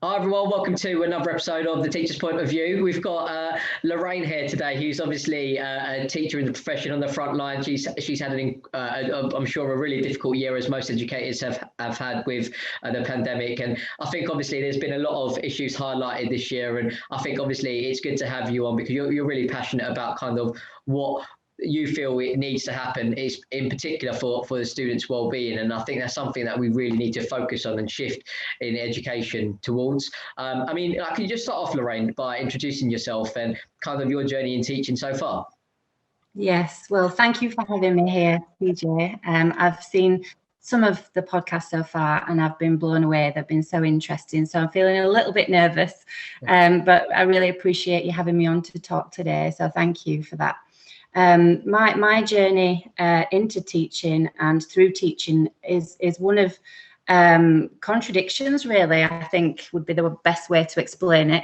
Hi everyone, welcome to another episode of The Teacher's Point of View. We've got Lorraine here today, who's obviously a teacher in the profession on the front line. She's had I'm sure a really difficult year, as most educators have had with the pandemic. And I think obviously there's been a lot of issues highlighted this year. And I think obviously it's good to have you on because you're really passionate about kind of what you feel it needs to happen is in particular for the students' well-being, and I think that's something that we really need to focus on and shift in education towards. I mean, can you just start off, Lorraine, by introducing yourself and kind of your journey in teaching so far? Yes, well, thank you for having me here, PJ. I've seen some of the podcasts so far and I've been blown away. They've been so interesting. So I'm feeling a little bit nervous, but I really appreciate you having me on to talk today. So thank you for that. My journey into teaching and through teaching is one of contradictions, really, I think would be the best way to explain it.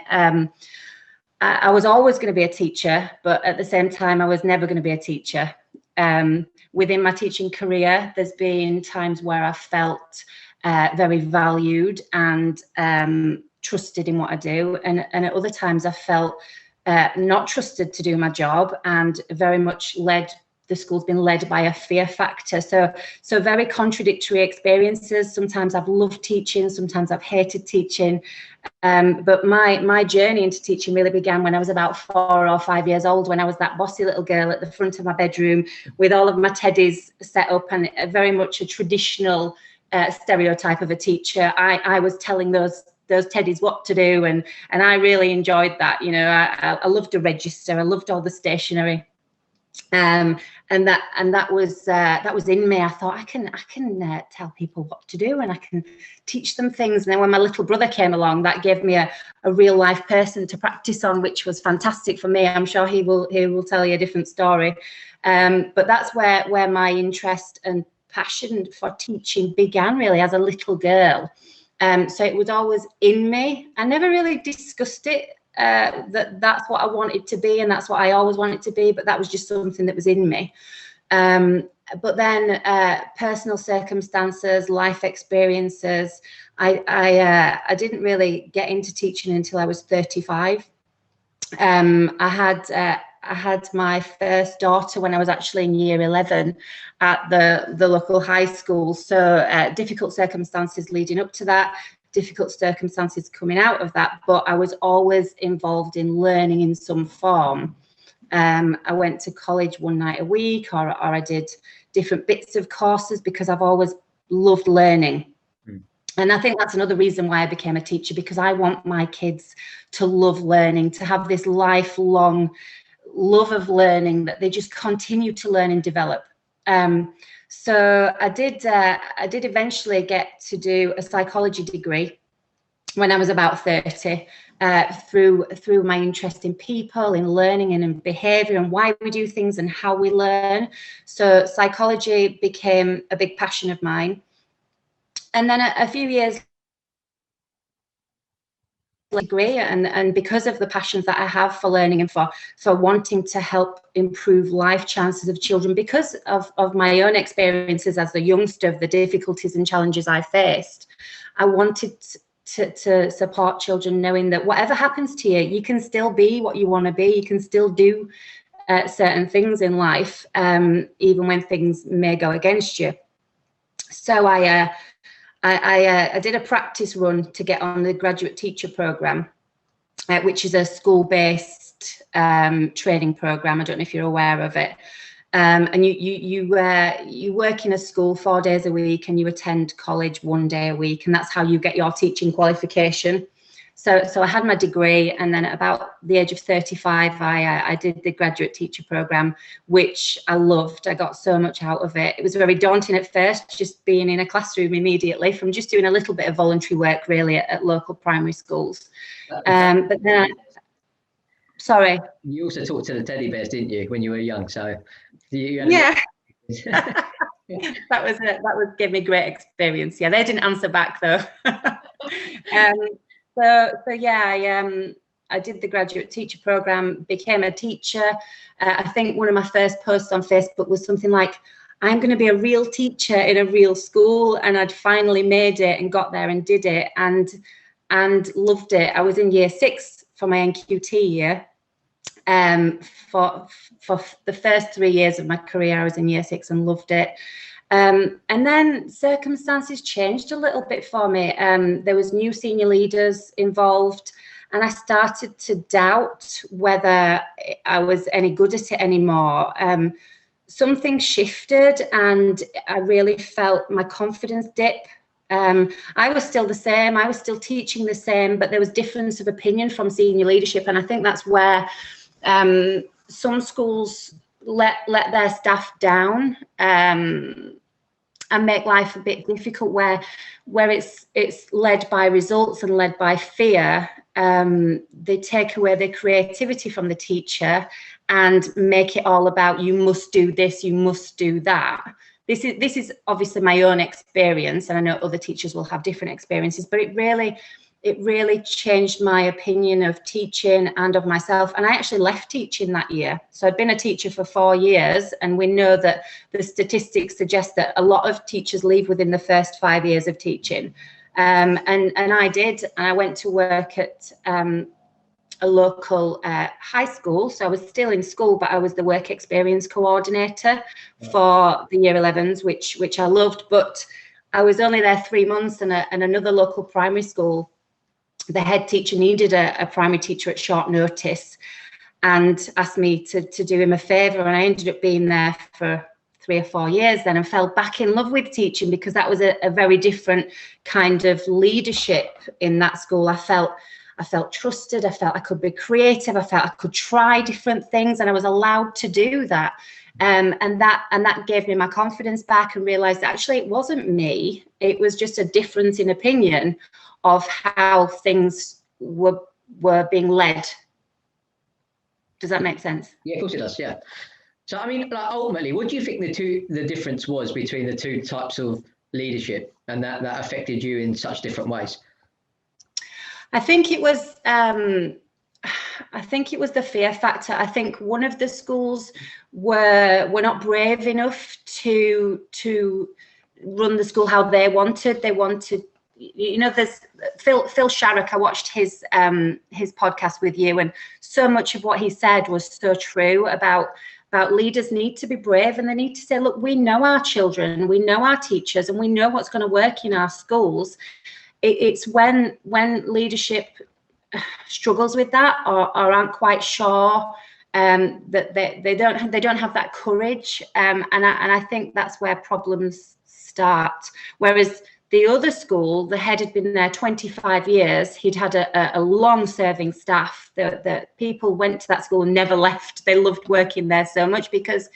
I was always going to be a teacher, but at the same time, I was never going to be a teacher. Within my teaching career, there's been times where I felt very valued and trusted in what I do. And at other times I felt not trusted to do my job, and very much the school's been led by a fear factor. So very contradictory experiences. Sometimes I've loved teaching, sometimes I've hated teaching. But my journey into teaching really began when I was about 4 or 5 years old, when I was that bossy little girl at the front of my bedroom with all of my teddies set up, and very much a traditional stereotype of a teacher. I was telling those teddies what to do, and I really enjoyed that. You know, I loved to register, I loved all the stationery, and that was in me. I thought I can tell people what to do and I can teach them things. And then when my little brother came along, that gave me a real life person to practice on, which was fantastic for me. I'm sure he will tell you a different story, but that's where my interest and passion for teaching began, really, as a little girl. So it was always in me. I never really discussed it, that's what I wanted to be, and that's what I always wanted to be, but that was just something that was in me. But then personal circumstances, life experiences, I didn't really get into teaching until I was 35. I had my first daughter when I was actually in year 11 at the local high school. So difficult circumstances leading up to that, difficult circumstances coming out of that, but I was always involved in learning in some form. I went to college one night a week, or I did different bits of courses because I've always loved learning. And I think that's another reason why I became a teacher, because I want my kids to love learning, to have this lifelong love of learning, that they just continue to learn and develop. So I did eventually get to do a psychology degree when I was about 30, through my interest in people, in learning and in behavior and why we do things and how we learn. So psychology became a big passion of mine. And then a few years degree, and because of the passions that I have for learning and for wanting to help improve life chances of children, because of my own experiences as a youngster, of the difficulties and challenges I faced, I wanted to support children, knowing that whatever happens to you, you can still be what you want to be, you can still do certain things in life, even when things may go against you. So I did a practice run to get on the graduate teacher program, which is a school-based training program. I don't know if you're aware of it. And you work in a school 4 days a week, and you attend college 1 day a week, and that's how you get your teaching qualification. So I had my degree, and then at about the age of 35, I did the graduate teacher program, which I loved. I got so much out of it. It was very daunting at first, just being in a classroom immediately, from just doing a little bit of voluntary work, really, at local primary schools. But then, sorry. You also talked to the teddy bears, didn't you, when you were young? So yeah. that gave me great experience. Yeah, they didn't answer back though. So yeah, I did the graduate teacher program, became a teacher. I think one of my first posts on Facebook was something like, I'm going to be a real teacher in a real school, and I'd finally made it and got there and did it. And and loved it. I was in year 6 for my NQT year. For the first 3 years of my career, I was in year 6 and loved it. And then circumstances changed a little bit for me. There was new senior leaders involved, and I started to doubt whether I was any good at it anymore. Something shifted, and I really felt my confidence dip. I was still the same. I was still teaching the same, but there was difference of opinion from senior leadership, and I think that's where some schools let their staff down and make life a bit difficult, where it's led by results and led by fear. They take away the creativity from the teacher and make it all about, you must do this, you must do that. This is obviously my own experience, and I know other teachers will have different experiences, but it really changed my opinion of teaching and of myself. And I actually left teaching that year. So I'd been a teacher for 4 years, and we know that the statistics suggest that a lot of teachers leave within the first 5 years of teaching. And I did, and I went to work at a local high school. So I was still in school, but I was the work experience coordinator for the year 11s, which I loved. But I was only there 3 months, and another local primary school, the head teacher needed a primary teacher at short notice and asked me to do him a favour. And I ended up being there for 3 or 4 years then, and fell back in love with teaching, because that was a very different kind of leadership in that school. I felt trusted. I felt I could be creative. I felt I could try different things, and I was allowed to do that. And that gave me my confidence back, and realised that actually it wasn't me. It was just a difference in opinion of how things were being led. Does that make sense? Yeah, of course it does. Yeah. So I mean, like, ultimately, what do you think the difference was between the two types of leadership, and that affected you in such different ways? I think it was the fear factor. I think one of the schools were not brave enough to run the school how they wanted. They wanted, you know, there's Phil Sharrock. I watched his podcast with you, and so much of what he said was so true about leaders need to be brave, and they need to say, look, we know our children, we know our teachers, and we know what's going to work in our schools. It's when leadership struggles with that, or aren't quite sure, that they don't have that courage, and I think that's where problems start. Whereas the other school, the head had been there 25 years. He'd had a long-serving staff. The people went to that school and never left. They loved working there so much, because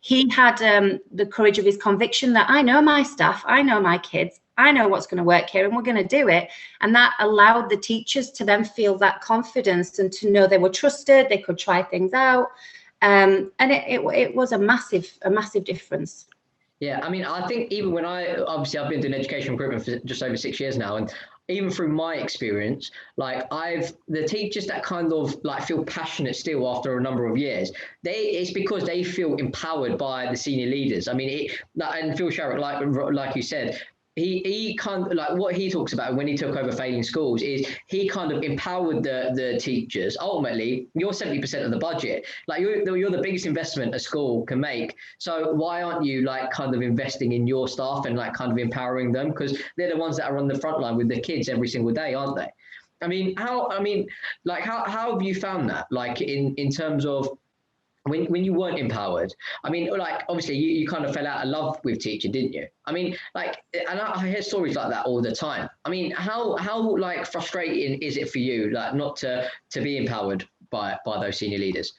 he had the courage of his conviction that I know my staff, I know my kids, I know what's going to work here, and we're going to do it. And that allowed the teachers to then feel that confidence, and to know they were trusted, they could try things out. And it was a massive difference. Yeah, I mean, I think even when I've been doing education recruitment for just over 6 years now, and even through my experience, like the teachers that kind of like feel passionate still after a number of years, it's because they feel empowered by the senior leaders. I mean, and Phil Sharrock, like you said, he kind of, like, what he talks about when he took over failing schools is he kind of empowered the teachers. Ultimately, you're 70% of the budget. Like you're the biggest investment a school can make. So why aren't you like kind of investing in your staff and like kind of empowering them? Because they're the ones that are on the front line with the kids every single day, aren't they? I mean, how have you found that? Like in terms of when you weren't empowered? I mean, like, obviously you kind of fell out of love with teaching, didn't you? I mean, like, and I hear stories like that all the time. I mean, how like frustrating is it for you, like, not to be empowered by those senior leaders?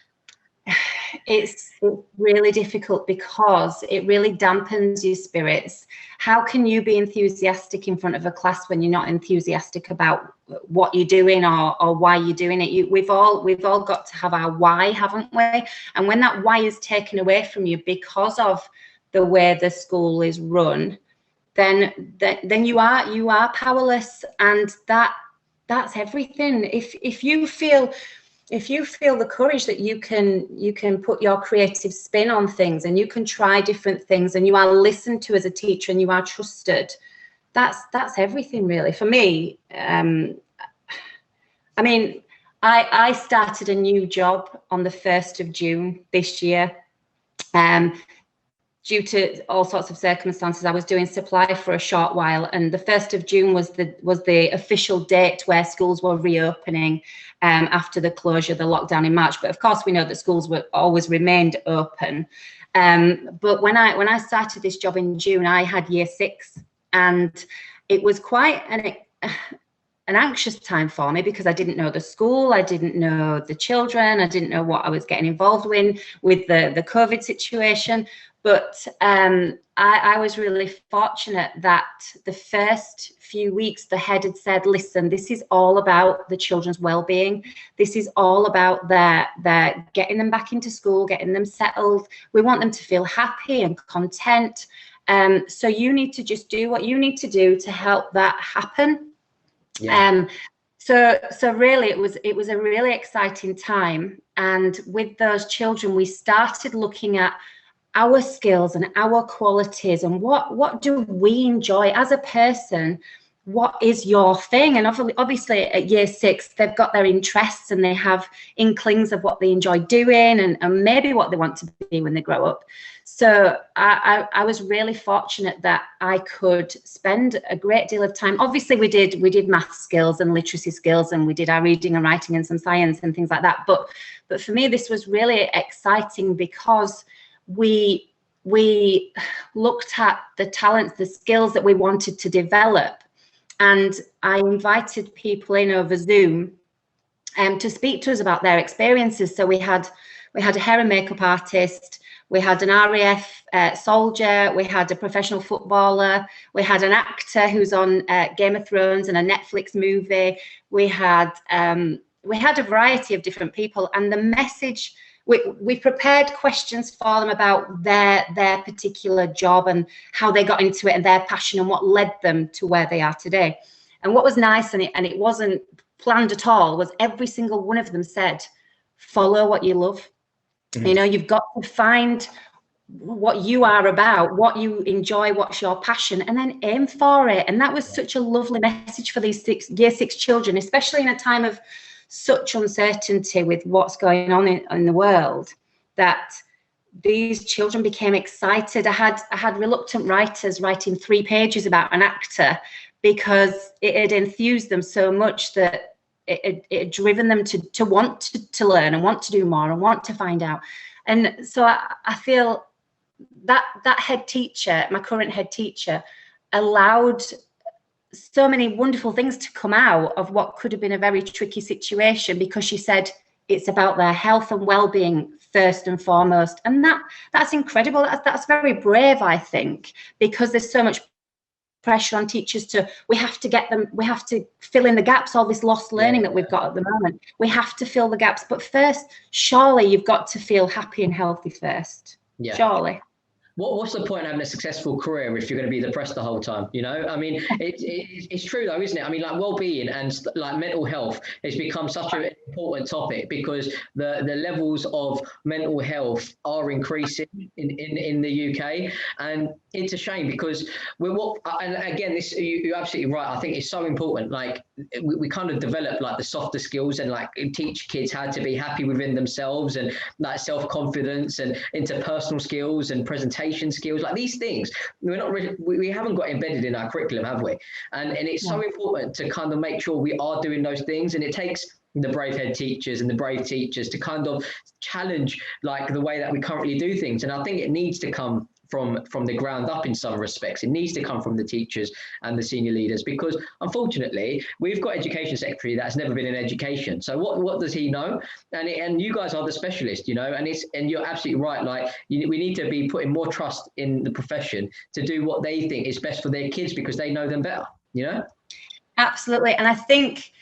It's really difficult, because it really dampens your spirits. How can you be enthusiastic in front of a class when you're not enthusiastic about what you're doing or why you're doing it? We've all got to have our why, haven't we? And when that why is taken away from you because of the way the school is run, then you are powerless, and that's everything. If you feel the courage that you can put your creative spin on things, and you can try different things, and you are listened to as a teacher, and you are trusted, that's everything really. For me, I mean, I started a new job on the 1st of June this year. Due to all sorts of circumstances, I was doing supply for a short while, and the 1st of June was the official date where schools were reopening after the closure, the lockdown in March. But of course, we know that schools were always remained open. But when I started this job in June, I had year 6, and it was quite an anxious time for me because I didn't know the school, I didn't know the children, I didn't know what I was getting involved with the COVID situation. But I was really fortunate that the first few weeks the head had said, listen, this is all about the children's well-being. This is all about their getting them back into school, getting them settled. We want them to feel happy and content. So you need to just do what you need to do to help that happen. Yeah. So really it was a really exciting time. And with those children, we started looking at our skills and our qualities and what do we enjoy as a person. What is your thing? And obviously at year 6, they've got their interests and they have inklings of what they enjoy doing and maybe what they want to be when they grow up. So I was really fortunate that I could spend a great deal of time. Obviously we did math skills and literacy skills, and we did our reading and writing and some science and things like that. But for me, this was really exciting because we looked at the talents, the skills that we wanted to develop. And I invited people in over Zoom to speak to us about their experiences. So we had a hair and makeup artist, we had an RAF soldier, we had a professional footballer, we had an actor who's on Game of Thrones and a Netflix movie. We had a variety of different people, and the message, we prepared questions for them about their particular job and how they got into it and their passion and what led them to where they are today. And what was nice, and it wasn't planned at all, was every single one of them said, follow what you love. Mm-hmm. You know, you've got to find what you are about, what you enjoy, what's your passion, and then aim for it. And that was such a lovely message for these year 6 children, especially in a time of such uncertainty with what's going on in the world, that these children became excited. I had reluctant writers writing 3 pages about an actor because it had enthused them so much that it had driven them to want to learn and want to do more and want to find out. And so I feel that head teacher, my current head teacher, allowed so many wonderful things to come out of what could have been a very tricky situation, because she said it's about their health and well-being first and foremost. And that's incredible. That's very brave, I think, because there's so much pressure on teachers we have to fill in the gaps, all this lost learning that we've got at the moment. We have to fill the gaps. But first, surely you've got to feel happy and healthy first. Yeah. Surely. What's the point of having a successful career if you're going to be depressed the whole time? You know, I mean, it's true though, isn't it? I mean, like well-being and like mental health has become such an important topic because the levels of mental health are increasing in the UK, and it's a shame because and again, this you're absolutely right. I think it's so important. Like we kind of develop like the softer skills and like teach kids how to be happy within themselves and like self-confidence and interpersonal skills and presentation skills, like these things we haven't got embedded in our curriculum, have we? And it's so important to kind of make sure we are doing those things, and it takes the brave head teachers and the brave teachers to kind of challenge like the way that we currently do things. And I think it needs to come from the ground up in some respects. It needs to come from the teachers and the senior leaders, because unfortunately we've got education secretary that's never been in education. So what does he know? And you guys are the specialist, you know, and you're absolutely right. Like we need to be putting more trust in the profession to do what they think is best for their kids because they know them better, you know? Absolutely. And I think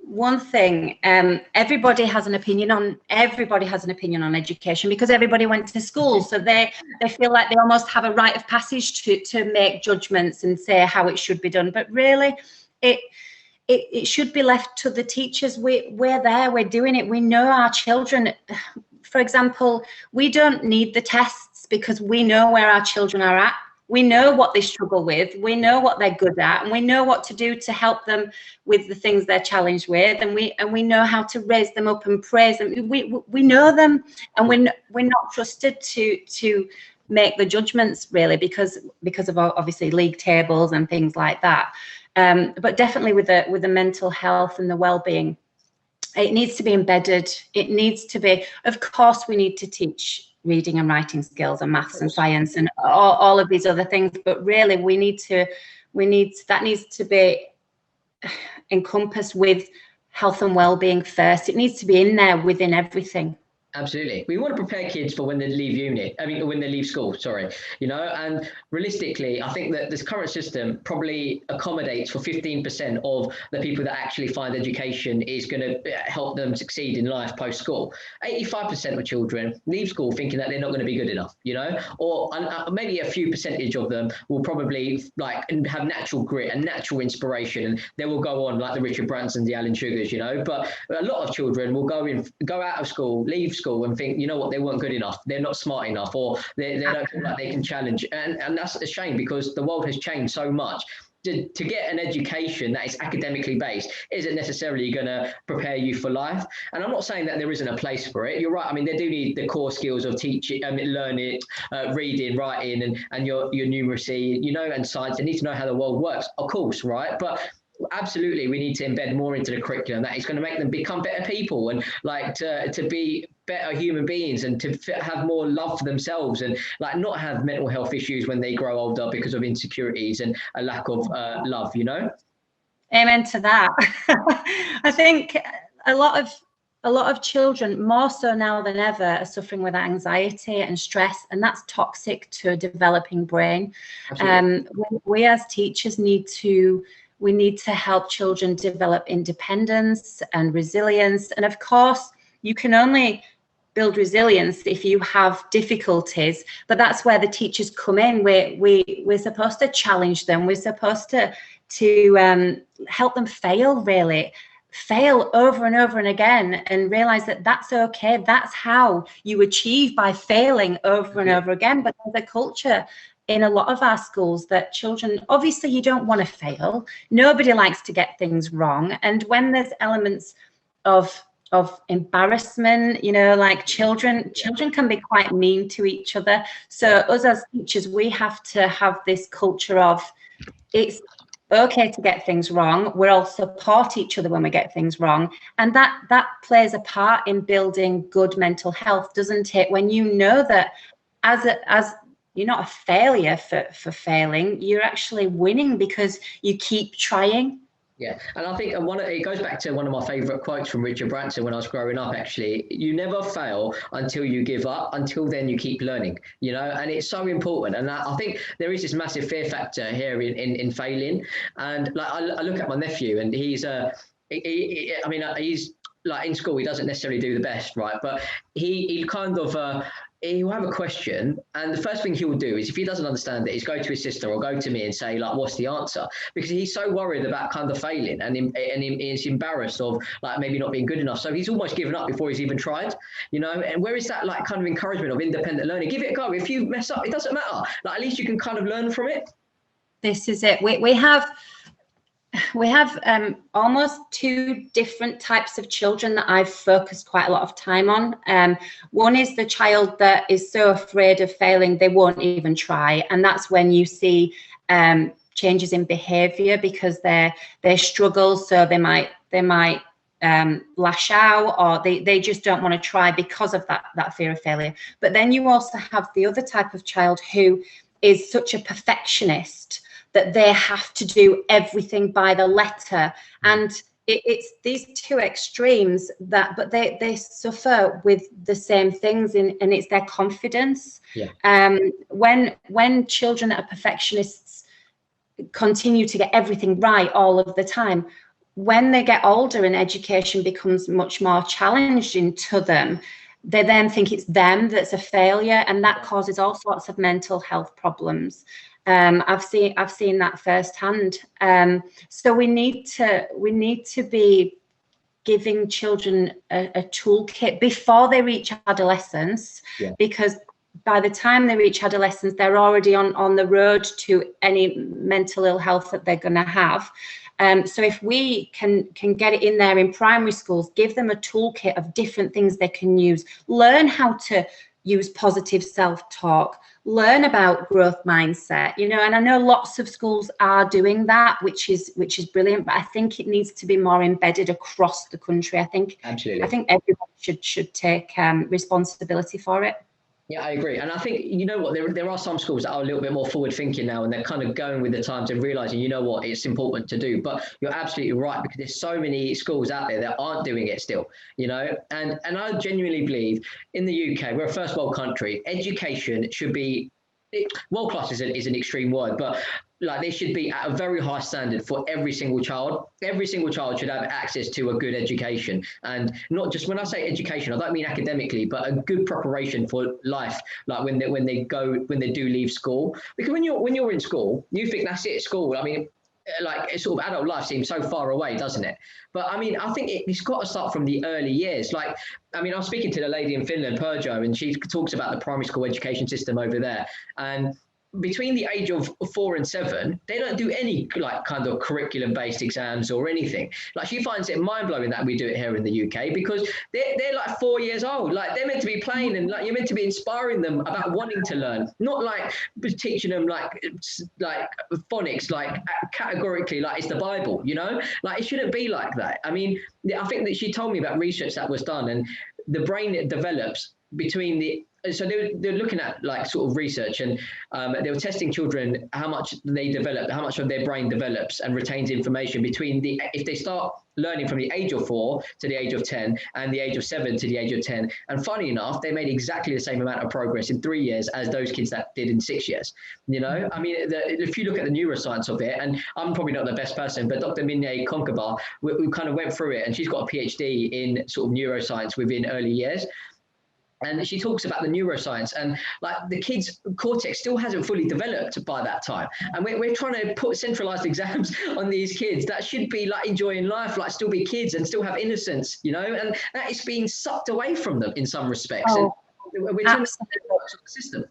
one thing, everybody has an opinion on education because everybody went to school, so they feel like they almost have a rite of passage to make judgments and say how it should be done. But really it should be left to the teachers. We're there, we're doing it, we know our children. For example, we don't need the tests because we know where our children are at. We know what they struggle with, we know what they're good at, and we know what to do to help them with the things they're challenged with, and we know how to raise them up and praise them. We know them, and we're not trusted to make the judgments, really, because of obviously league tables and things like that. But definitely with the mental health and the well-being, it needs to be embedded. It needs to be, of course, we need to teach reading and writing skills and maths and science and all of these other things, but really that needs to be encompassed with health and well-being first. It needs to be in there within everything. Absolutely. We want to prepare kids for when they leave when they leave school, sorry, and realistically, I think that this current system probably accommodates for 15% of the people that actually find education is going to help them succeed in life post-school. 85% of children leave school thinking that they're not going to be good enough, or maybe a few percentage of them will probably have natural grit and natural inspiration, and they will go on like the Richard Bransons, the Alan Sugars, but a lot of children will go out of school, leave school and think, they weren't good enough, they're not smart enough, or they don't feel like they can challenge, and that's a shame, because the world has changed so much. To get an education that is academically based isn't necessarily going to prepare you for life. And I'm not saying that there isn't a place for it. You're right. I mean, they do need the core skills of teaching, learning, reading, writing, and your numeracy, and science. They need to know how the world works, of course, right? But absolutely, we need to embed more into the curriculum that is going to make them become better people, and to be better human beings, and to have more love for themselves, and not have mental health issues when they grow older because of insecurities and a lack of love. Amen to that. I think a lot of children, more so now than ever, are suffering with anxiety and stress, and that's toxic to a developing brain. We as teachers need to help children develop independence and resilience. And of course, you can only build resilience if you have difficulties, but that's where the teachers come in. We're supposed to challenge them. We're supposed to help them fail over and over and again, and realize that that's okay. That's how you achieve, by failing over and over again. But there's a culture in a lot of our schools that children, obviously you don't want to fail. Nobody likes to get things wrong. And when there's elements of embarrassment, children can be quite mean to each other. So us as teachers, we have to have this culture of, it's okay to get things wrong. We'll all support each other when we get things wrong. And that plays a part in building good mental health, doesn't it? When you know that as you're not a failure for failing, you're actually winning because you keep trying. Yeah, and I think it goes back to one of my favourite quotes from Richard Branson when I was growing up, actually. You never fail until you give up. Until then, you keep learning, and it's so important. And I think there is this massive fear factor here in failing. And I look at my nephew, and he's in school, he doesn't necessarily do the best, right? But he kind of... he'll have a question, and the first thing he will do is, if he doesn't understand it, is go to his sister or go to me and say, what's the answer? Because he's so worried about kind of failing, and he's embarrassed of maybe not being good enough. So he's almost given up before he's even tried, And where is that kind of encouragement of independent learning? Give it a go. If you mess up, it doesn't matter. At least you can kind of learn from it. This is it. We have almost two different types of children that I've focused quite a lot of time on. One is the child that is so afraid of failing they won't even try, and that's when you see changes in behaviour because they struggle, so they might lash out, or they just don't want to try because of that fear of failure. But then you also have the other type of child who is such a perfectionist that they have to do everything by the letter. And it's these two extremes but they suffer with the same things, and it's their confidence. When children that are perfectionists continue to get everything right all of the time, when they get older and education becomes much more challenging to them, they then think it's them that's a failure, and that causes all sorts of mental health problems. I've seen that firsthand. So we need to be giving children a toolkit before they reach adolescence, because by the time they reach adolescence, they're already on the road to any mental ill health that they're going to have. So if we can get it in there in primary schools, give them a toolkit of different things they can use, learn how to use positive self-talk, learn about growth mindset, you know, and I know lots of schools are doing that, which is brilliant, but I think it needs to be more embedded across the country. I think everyone should take responsibility for it. Yeah, I agree. And I think, you know what, there are some schools that are a little bit more forward thinking now, and they're kind of going with the times and realizing, you know what, it's important to do. But you're absolutely right, because there's so many schools out there that aren't doing it still, you know, and I genuinely believe in the UK, we're a first world country, education should be, world class is an extreme word, but like they should be at a very high standard for every single child. Every single child should have access to a good education, and not just, when I say education, I don't mean academically, but a good preparation for life. Like when they do leave school, because when you're in school, you think that's it, school. I mean, like sort of adult life seems so far away, doesn't it? But I mean, I think it's got to start from the early years. Like, I mean, I was speaking to the lady in Finland, Perjo, and she talks about the primary school education system over there. And between the age of 4 and 7, they don't do any like kind of curriculum-based exams or anything. Like, she finds it mind-blowing that we do it here in the UK, because they're like 4 years old. Like, they're meant to be playing, and like you're meant to be inspiring them about wanting to learn, not like teaching them like phonics, like categorically like it's the Bible, you know? Like, it shouldn't be like that. I mean, I think that she told me about research that was done, and the brain develops between the, so they're looking at like sort of research, and they were testing children, how much they develop, how much of their brain develops and retains information between if they start learning from the age of 4 to the age of 10 and the age of 7 to the age of 10. And funny enough, they made exactly the same amount of progress in 3 years as those kids that did in 6 years. You know, I mean, if you look at the neuroscience of it, and I'm probably not the best person, but Dr. Minye Konkabar, we kind of went through it, and she's got a PhD in sort of neuroscience within early years. And she talks about the neuroscience, and like the kids' cortex still hasn't fully developed by that time. And we're trying to put centralized exams on these kids that should be like enjoying life, like still be kids and still have innocence, you know, and that is being sucked away from them in some respects. Oh, and we're turning the system.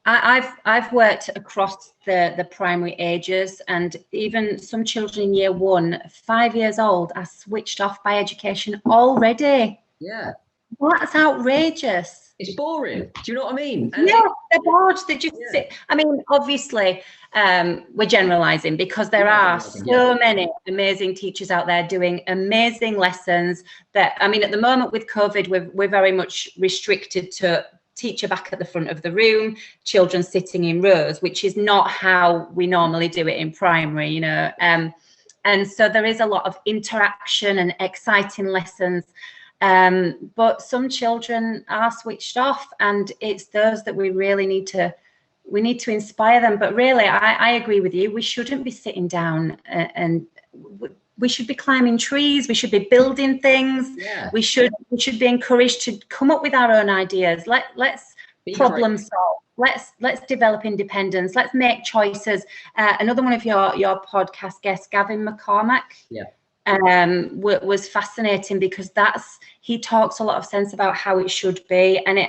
I've worked across the primary ages, and even some children in year 1, 5 years old, are switched off by education already. Yeah. Well, that's outrageous. It's boring. Do you know what I mean? And yeah, they're bored. They just sit. I mean, obviously, we're generalizing, because there are so many amazing teachers out there doing amazing lessons. That, I mean, at the moment with COVID, we're very much restricted to teacher back at the front of the room, children sitting in rows, which is not how we normally do it in primary, you know. And so there is a lot of interaction and exciting lessons. But some children are switched off, and it's those that we really need to inspire them. But really, I agree with you. We shouldn't be sitting down and we should be climbing trees. We should be building things. Yeah. We should be encouraged to come up with our own ideas. Let's problem solve. Let's develop independence. Let's make choices. Another one of your podcast guests, Gavin McCormack. Yeah. Was fascinating, because he talks a lot of sense about how it should be, and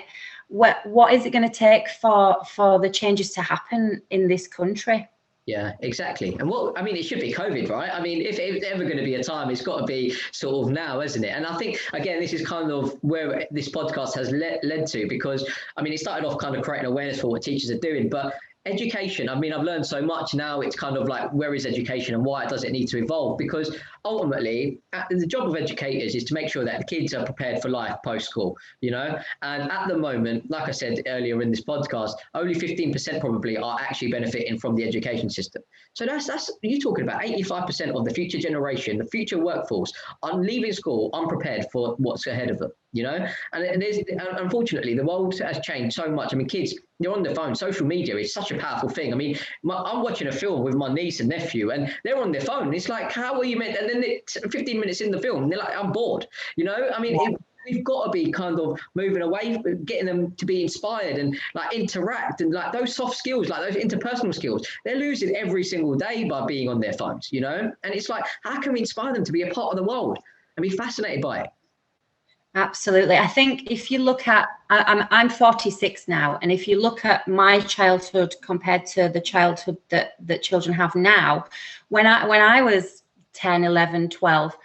what is it going to take for the changes to happen in this country. Yeah, exactly. And I mean, it should be COVID, right? I mean, if it's ever going to be a time, it's got to be sort of now, isn't it? And I think, again, this is kind of where this podcast has led to, because, I mean, it started off kind of creating awareness for what teachers are doing, but education, I mean, I've learned so much now. It's kind of like, where is education and why does it need to evolve? Because ultimately, the job of educators is to make sure that the kids are prepared for life post-school, you know? And at the moment, like I said earlier in this podcast, only 15% probably are actually benefiting from the education system. So that's you're talking about 85% of the future generation, the future workforce, are leaving school unprepared for what's ahead of them, you know? And unfortunately, the world has changed so much. I mean, kids, they're on the phone. Social media is such a powerful thing. I mean, I'm watching a film with my niece and nephew, and they're on their phone. It's like, how are you meant? And then 15 minutes in the film, they're like, I'm bored. You know, I mean, we've got to be kind of moving away, getting them to be inspired and like interact, and like those soft skills, like those interpersonal skills, they're losing every single day by being on their phones, you know? And it's like, how can we inspire them to be a part of the world and be fascinated by it? Absolutely. I think if you look at, I'm 46 now, and if you look at my childhood compared to the childhood that children have now, when I was 10, 11, 12,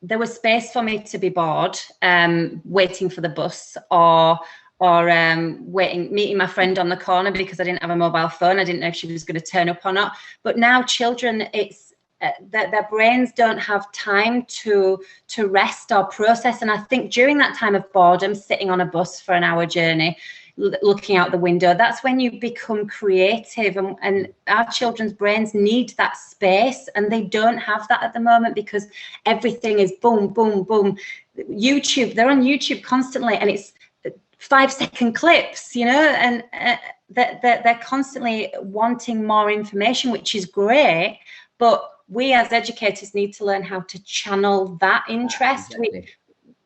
there was space for me to be bored, waiting for the bus, or meeting my friend on the corner because I didn't have a mobile phone. I didn't know if she was going to turn up or not. But now children, it's their brains don't have time to rest or process. And I think during that time of boredom, sitting on a bus for an hour journey, looking out the window, that's when you become creative, and our children's brains need that space, and they don't have that at the moment because everything is boom, boom, boom. YouTube, they're on YouTube constantly, and it's 5-second clips, you know, and they're constantly wanting more information, which is great, but we as educators need to learn how to channel that interest. Exactly.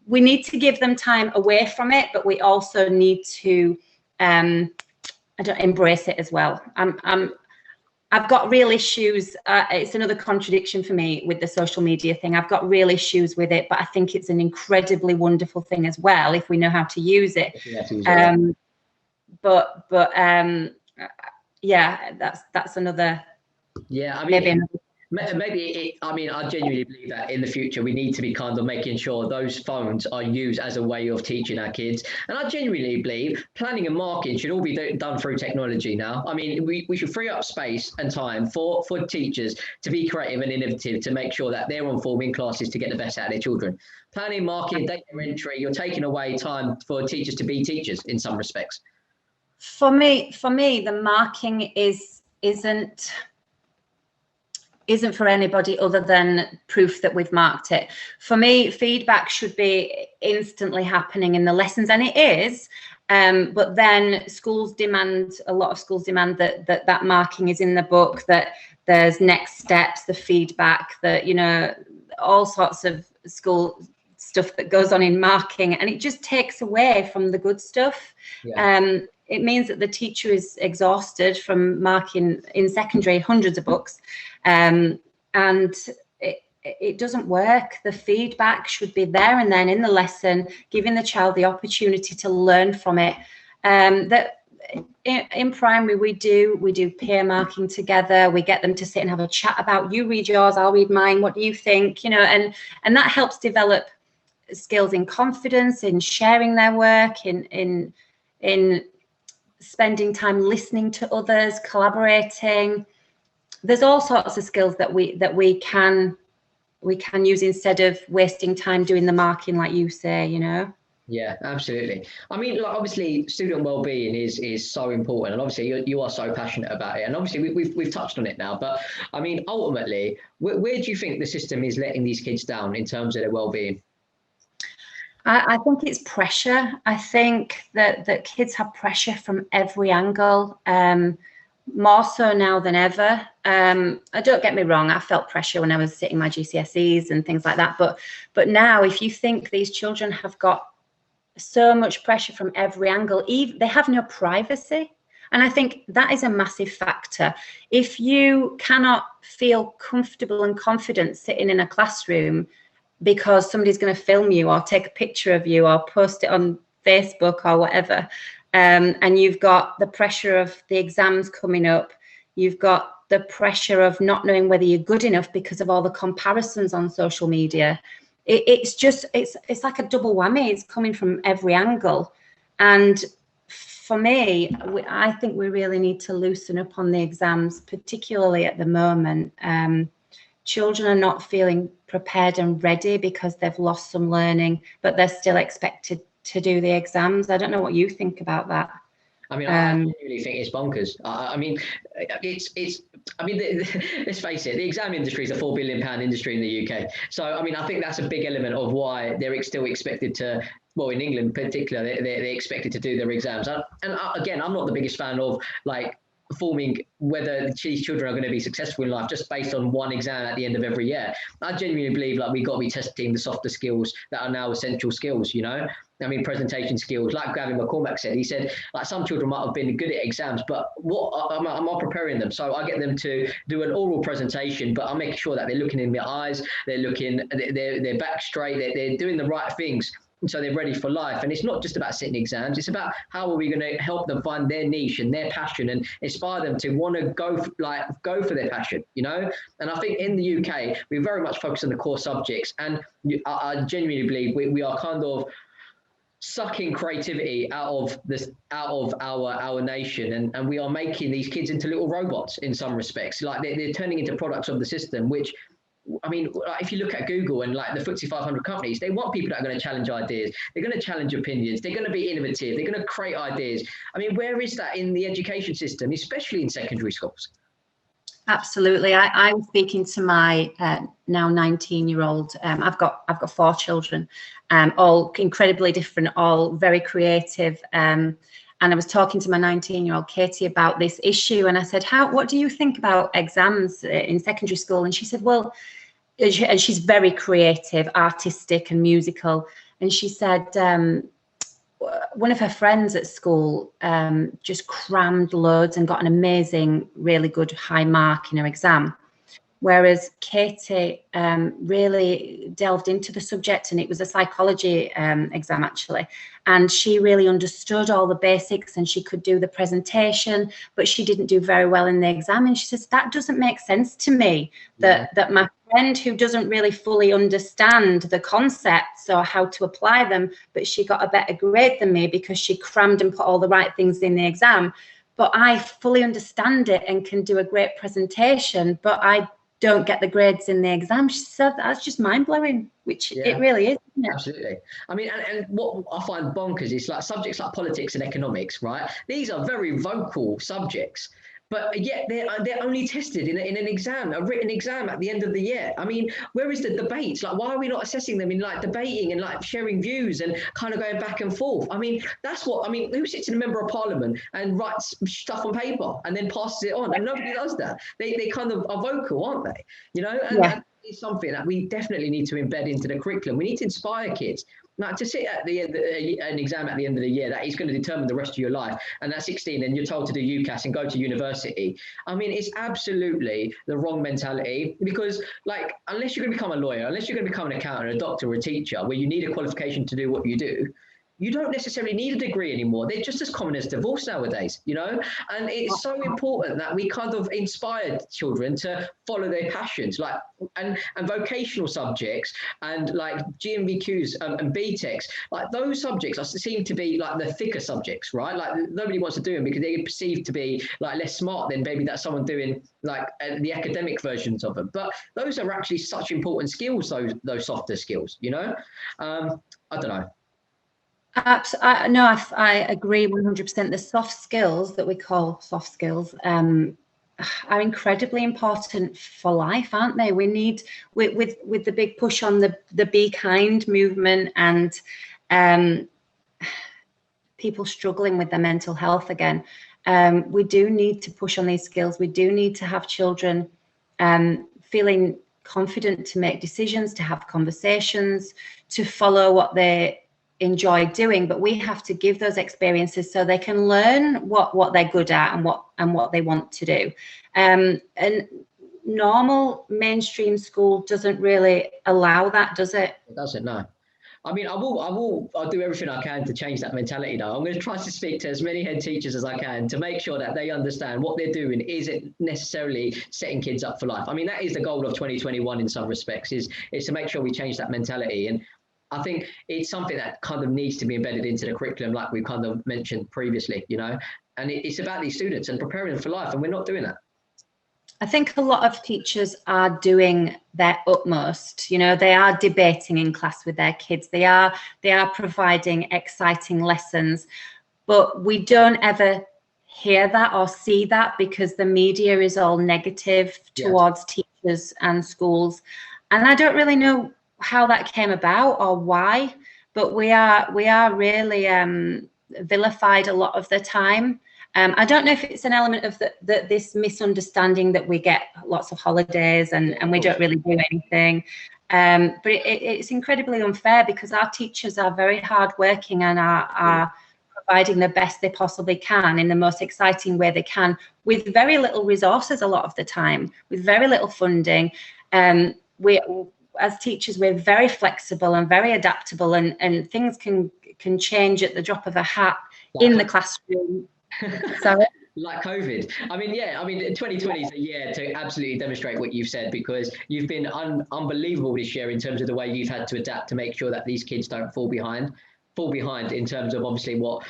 We need to give them time away from it, but we also need to embrace it as well. I've got real issues. It's another contradiction for me with the social media thing. I've got real issues with it, but I think it's an incredibly wonderful thing as well if we know how to use it. Yeah, that's another. Yeah, I mean, I genuinely believe that in the future we need to be kind of making sure those phones are used as a way of teaching our kids. And I genuinely believe planning and marking should all be done through technology now. I mean, we should free up space and time for teachers to be creative and innovative to make sure that they're on form in classes to get the best out of their children. Planning, marking, data entry, you're taking away time for teachers to be teachers in some respects. For me, the marking isn't for anybody other than proof that we've marked it. For me, feedback should be instantly happening in the lessons, and it is. But then a lot of schools demand that marking is in the book, that there's next steps, the feedback, that, you know, all sorts of school stuff that goes on in marking, and it just takes away from the good stuff. Yeah. It means that the teacher is exhausted from marking in secondary hundreds of books, and it doesn't work. The feedback should be there and then in the lesson, giving the child the opportunity to learn from it. That in primary we do peer marking together. We get them to sit and have a chat about, you read yours, I'll read mine, what do you think, you know, and that helps develop skills in confidence, in sharing their work, in spending time listening to others, collaborating. There's all sorts of skills that we can use instead of wasting time doing the marking, like you say, you know. Yeah, absolutely. I mean, like, obviously student well-being is so important, and obviously you are so passionate about it, and obviously we've touched on it now, but I mean, ultimately, where do you think the system is letting these kids down in terms of their well-being? I think it's pressure. I think that kids have pressure from every angle, more so now than ever. Don't get me wrong, I felt pressure when I was sitting my GCSEs and things like that. But now, if you think these children have got so much pressure from every angle, they have no privacy. And I think that is a massive factor. If you cannot feel comfortable and confident sitting in a classroom because somebody's going to film you or take a picture of you or post it on Facebook or whatever, and you've got the pressure of the exams coming up, you've got the pressure of not knowing whether you're good enough because of all the comparisons on social media. It's like a double whammy. It's coming from every angle. And for me, I think we really need to loosen up on the exams, particularly at the moment. Children are not feeling prepared and ready because they've lost some learning, but they're still expected to do the exams. I don't know what you think about that. I mean, I genuinely think it's bonkers. I mean, let's face it, the exam industry is a £4 billion industry in the UK. So, I mean, I think that's a big element of why they're still expected to, well, in England in particular, they're expected to do their exams. Again, I'm not the biggest fan of, like, forming whether these children are going to be successful in life just based on one exam at the end of every year. I genuinely believe, like, we've got to be testing the softer skills that are now essential skills, you know. I mean, presentation skills, like Gavin McCormack said, he said, like some children might have been good at exams, but what I'm not preparing them. So I get them to do an oral presentation, but I'm making sure that they're looking in my eyes, they're back straight, they're doing the right things. So they're ready for life. And it's not just about sitting exams. It's about how are we going to help them find their niche and their passion and inspire them to want to go for their passion, you know? And I think in the UK, we very much focus on the core subjects. And I genuinely believe we are kind of sucking creativity out of our nation, and we are making these kids into little robots in some respects. Like they're turning into products of the system, which, I mean, if you look at Google and like the FTSE 500 companies, they want people that are going to challenge ideas. They're going to challenge opinions. They're going to be innovative. They're going to create ideas. I mean, where is that in the education system, especially in secondary schools? Absolutely. I was speaking to my now 19-year-old. I've got 4 children, all incredibly different, all very creative. And I was talking to my 19-year-old Katie about this issue, and I said, what do you think about exams in secondary school? And she said, well, and she's very creative, artistic and musical. And she said, one of her friends at school just crammed loads and got an amazing, really good high mark in her exam. Whereas Katie really delved into the subject, and it was a psychology exam actually. And she really understood all the basics, and she could do the presentation, but she didn't do very well in the exam. And she says, that doesn't make sense to me, that my friend who doesn't really fully understand the concepts or how to apply them, but she got a better grade than me because she crammed and put all the right things in the exam. But I fully understand it and can do a great presentation, but I don't get the grades in the exam. She said that's just mind-blowing, which it really is, isn't it? Absolutely. I mean, and what I find bonkers is like subjects like politics and economics, right? These are very vocal subjects, but yet they're only tested in an exam, a written exam at the end of the year. I mean, where is the debates? Like, why are we not assessing them in like debating and like sharing views and kind of going back and forth? I mean, who sits in a member of parliament and writes stuff on paper and then passes it on? And nobody does that. They kind of are vocal, aren't they? You know, and that is something that we definitely need to embed into the curriculum. We need to inspire kids. Now, to sit at the end, an exam at the end of the year, that is going to determine the rest of your life. And at 16, and you're told to do UCAS and go to university. I mean, it's absolutely the wrong mentality, because, like, unless you're going to become a lawyer, unless you're going to become an accountant, a doctor, or a teacher, where you need a qualification to do what you do, you don't necessarily need a degree anymore. They're just as common as divorce nowadays, you know? And it's so important that we kind of inspire children to follow their passions, like, and vocational subjects and like GMVQs and BTECs, like those subjects seem to be like the thicker subjects, right? Like nobody wants to do them because they're perceived to be like less smart than maybe that someone doing like the academic versions of them. But those are actually such important skills, those softer skills, you know? I don't know. No, I agree 100%. The soft skills that we call soft skills are incredibly important for life, aren't they? We need, with the big push on the Be Kind movement and people struggling with their mental health again, we do need to push on these skills. We do need to have children feeling confident to make decisions, to have conversations, to follow what they enjoy doing, but we have to give those experiences so they can learn what they're good at and what they want to do. And normal mainstream school doesn't really allow that, does it? It doesn't, no. I mean, I'll do everything I can to change that mentality now. I'm going to try to speak to as many head teachers as I can to make sure that they understand what they're doing isn't necessarily setting kids up for life. I mean, that is the goal of 2021 in some respects, is to make sure we change that mentality. And I think it's something that kind of needs to be embedded into the curriculum, like we kind of mentioned previously, you know, and it's about these students and preparing them for life, and we're not doing that. I think a lot of teachers are doing their utmost. You know, they are debating in class with their kids. They are providing exciting lessons, but we don't ever hear that or see that because the media is all negative towards teachers and schools. And I don't really know how that came about or why, but we are really vilified a lot of the time. I don't know if it's an element of this misunderstanding that we get lots of holidays and we don't really do anything. But it's incredibly unfair because our teachers are very hardworking and are providing the best they possibly can in the most exciting way they can, with very little resources a lot of the time, with very little funding. We, as teachers, we're very flexible and very adaptable, and things can change at the drop of a hat in the classroom. Sorry? Like COVID. I mean, yeah, I mean, 2020 is a year to absolutely demonstrate what you've said, because you've been unbelievable this year in terms of the way you've had to adapt to make sure that these kids don't fall behind in terms of obviously what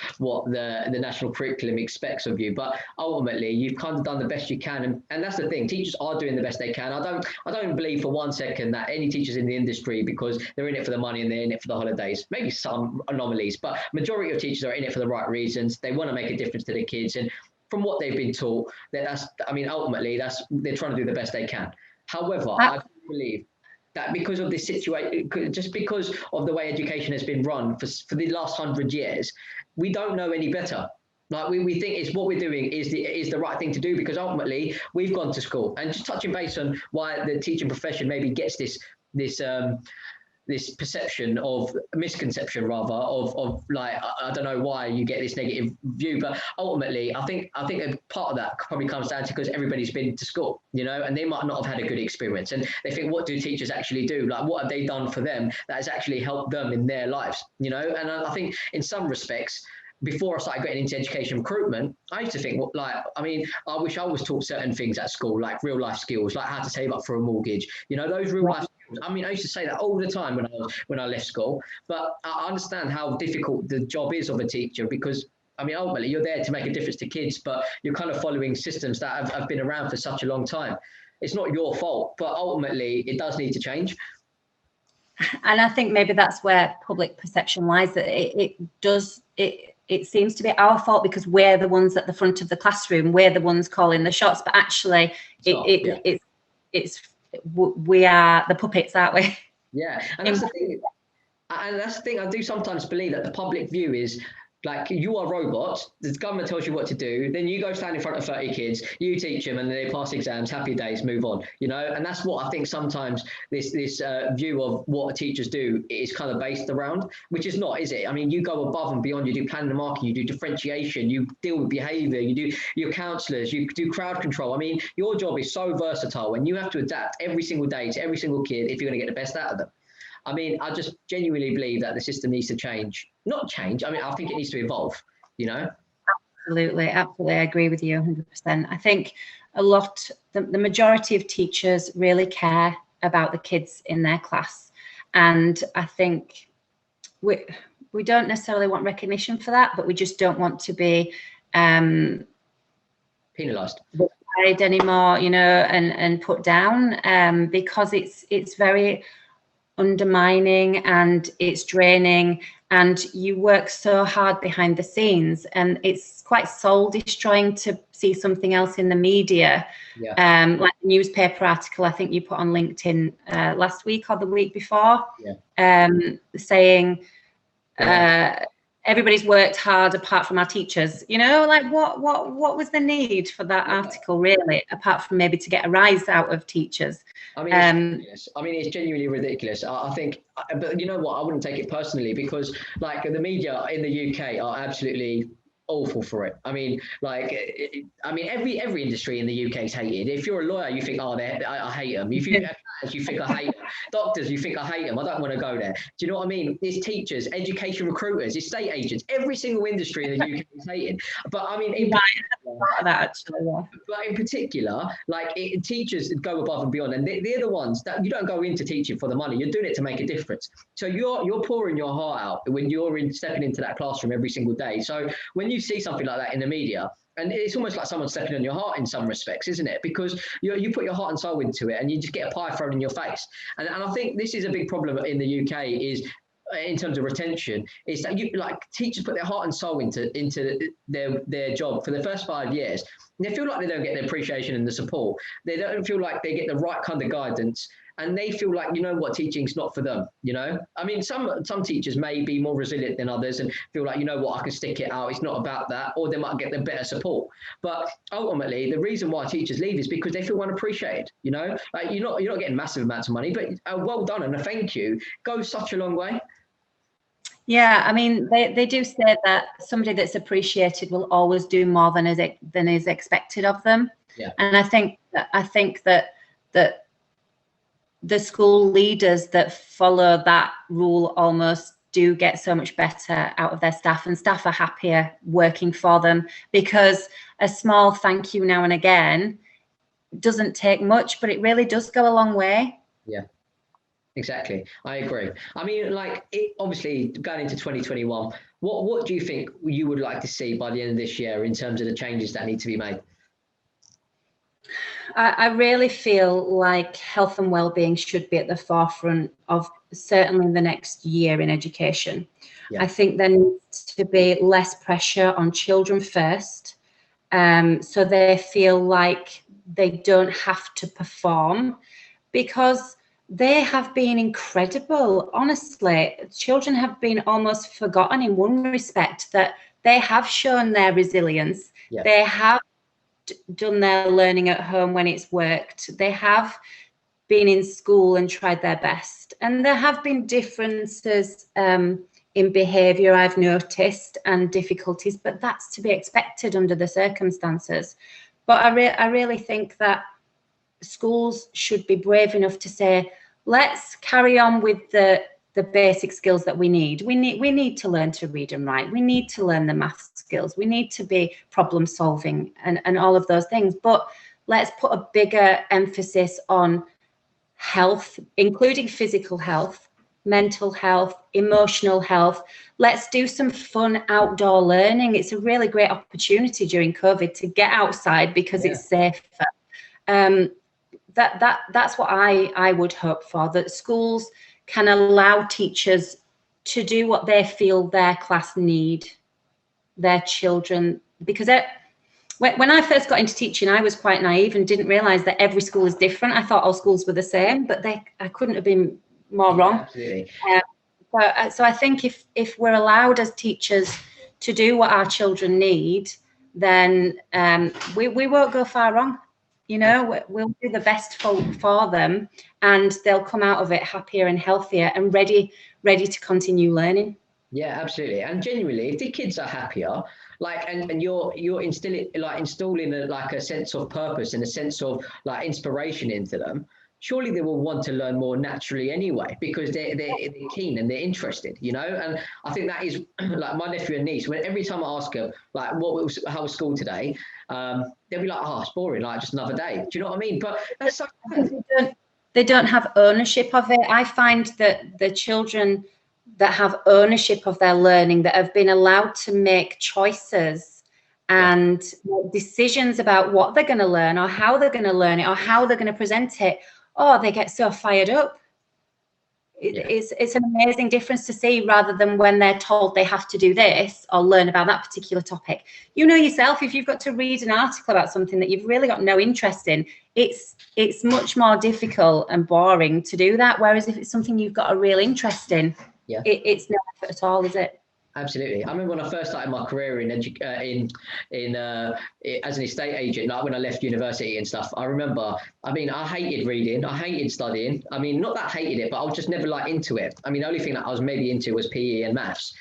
the national curriculum expects of you. But ultimately, you've kind of done the best you can, and that's the thing. Teachers are doing the best they can. I don't believe for 1 second that any teachers in the industry, because they're in it for the money and they're in it for the holidays, maybe some anomalies, but majority of teachers are in it for the right reasons. They want to make a difference to their kids, and from what they've been taught, ultimately they're trying to do the best they can. However, I believe that because of this situation, just because of the way education has been run for the last 100 years, we don't know any better. Like we think it's what we're doing is the right thing to do, because ultimately we've gone to school. And just touching base on why the teaching profession maybe gets this misconception of like, I don't know why you get this negative view, but ultimately I think a part of that probably comes down to because everybody's been to school, and they might not have had a good experience, and they think, what do teachers actually do? Like, what have they done for them that has actually helped them in their lives? And I think in some respects, before I started getting into education recruitment, I used to think, I wish I was taught certain things at school, like real life skills, like how to save up for a mortgage, those real life skills. I used to say that all the time when I left school, but I understand how difficult the job is of a teacher, because ultimately you're there to make a difference to kids, but you're kind of following systems that have been around for such a long time. It's not your fault, but ultimately it does need to change. And I think maybe that's where public perception lies, that it seems to be our fault because we're the ones at the front of the classroom, we're the ones calling the shots, but actually we are the puppets, aren't we? Yeah, and that's the thing. And that's the thing. I do sometimes believe that the public view is like, you are robots. The government tells you what to do. Then you go stand in front of 30 kids, you teach them, and then they pass exams, happy days, move on. And that's what I think sometimes this view of what teachers do is kind of based around, which is not, is it? You go above and beyond. You do planning and marking, you do differentiation, you deal with behaviour, you do your counsellors, you do crowd control. Your job is so versatile, and you have to adapt every single day to every single kid if you're going to get the best out of them. I just genuinely believe that the system needs to change. Not change. I think it needs to evolve, Absolutely. I agree with you 100%. I think the majority of teachers really care about the kids in their class. And I think we don't necessarily want recognition for that, but we just don't want to be penalised anymore, and put down, because it's very undermining and it's draining, and you work so hard behind the scenes, and it's quite soul destroying to see something else in the media. Like the newspaper article I think you put on LinkedIn last week or the week before, saying everybody's worked hard apart from our teachers. Like what was the need for that article, really, apart from maybe to get a rise out of teachers? It's genuinely ridiculous. I think, but you know what? I wouldn't take it personally, because like the media in the UK are absolutely awful for it. Every industry in the UK is hated. If you're a lawyer, you think, I hate them. If you're accountants, you think I hate them. Doctors, you think I hate them. I don't want to go there. Do you know what I mean? It's teachers, education recruiters, estate agents. Every single industry in the UK is hated. But in particular, teachers go above and beyond, and they're the ones that you don't go into teaching for the money. You're doing it to make a difference. So you're pouring your heart out when you're stepping into that classroom every single day. So when you see something like that in the media, and it's almost like someone stepping on your heart in some respects, isn't it? Because you put your heart and soul into it, and you just get a pie thrown in your face. And I think this is a big problem in the UK, is in terms of retention, is that teachers put their heart and soul into their job for the first 5 years. And they feel like they don't get the appreciation and the support. They don't feel like they get the right kind of guidance. and they feel like, you know what, teaching's not for them, you know? I mean, some teachers may be more resilient than others and feel like, you know what, I can stick it out, it's not about that, or they might get the better support. But ultimately, the reason why teachers leave is because they feel unappreciated, you know? Like, you're not getting massive amounts of money, but well done and a thank you goes such a long way. Yeah, I mean, they do say that somebody that's appreciated will always do more than is expected of them. Yeah. And I think that the school leaders that follow that rule almost do get so much better out of their staff, and staff are happier working for them, because a small thank you now and again doesn't take much, but it really does go a long way. Yeah. Exactly. I agree. I mean, like, obviously going into 2021, what do you think you would like to see by the end of this year in terms of the changes that need to be made? I really feel like health and well-being should be at the forefront of certainly the next year in education. Yeah. I think there needs to be less pressure on children first, so they feel like they don't have to perform, because they have been incredible. Honestly, children have been almost forgotten in one respect, that they have shown their resilience. Yeah. They have done their learning at home when it's worked. They have been in school and tried their best. And there have been differences in behaviour, I've noticed, and difficulties, but that's to be expected under the circumstances. But I really think that schools should be brave enough to say, let's carry on with the basic skills that we need. We need to learn to read and write. We need to learn the math skills. We need to be problem solving and all of those things. But let's put a bigger emphasis on health, including physical health, mental health, emotional health. Let's do some fun outdoor learning. It's a really great opportunity during COVID to get outside because it's safer. That's what I would hope for, that schools can allow teachers to do what they feel their class need, their children, because when I first got into teaching, I was quite naive and didn't realise that every school is different. I thought all schools were the same, but I couldn't have been more wrong. Absolutely. So I think if we're allowed as teachers to do what our children need, then we won't go far wrong. You know, we'll do the best for them, and they'll come out of it happier and healthier and ready to continue learning. Yeah, absolutely. And genuinely, if the kids are happier, like, and you're instilling a sense of purpose and a sense of like inspiration into them, surely they will want to learn more naturally anyway, because they're keen and they're interested, you know. And I think that is like my nephew and niece, when every time I ask them like how was school today, they'll be like, oh, it's boring, like just another day. Do you know what I mean? But that's so they don't have ownership of it. I find that the children that have ownership of their learning, that have been allowed to make choices and decisions about what they're going to learn or how they're going to learn it or how they're going to present it, oh, they get so fired up. It's an amazing difference to see, rather than when they're told they have to do this or learn about that particular topic. You know yourself, if you've got to read an article about something that you've really got no interest in, it's much more difficult and boring to do that. Whereas if it's something you've got a real interest in, it's no effort at all, is it? Absolutely. I remember when I first started my career as an estate agent, like when I left university and stuff. I remember, I mean, I hated reading, I hated studying. I mean, not that I hated it, but I was just never like into it. I mean, the only thing that I was maybe into was PE and maths.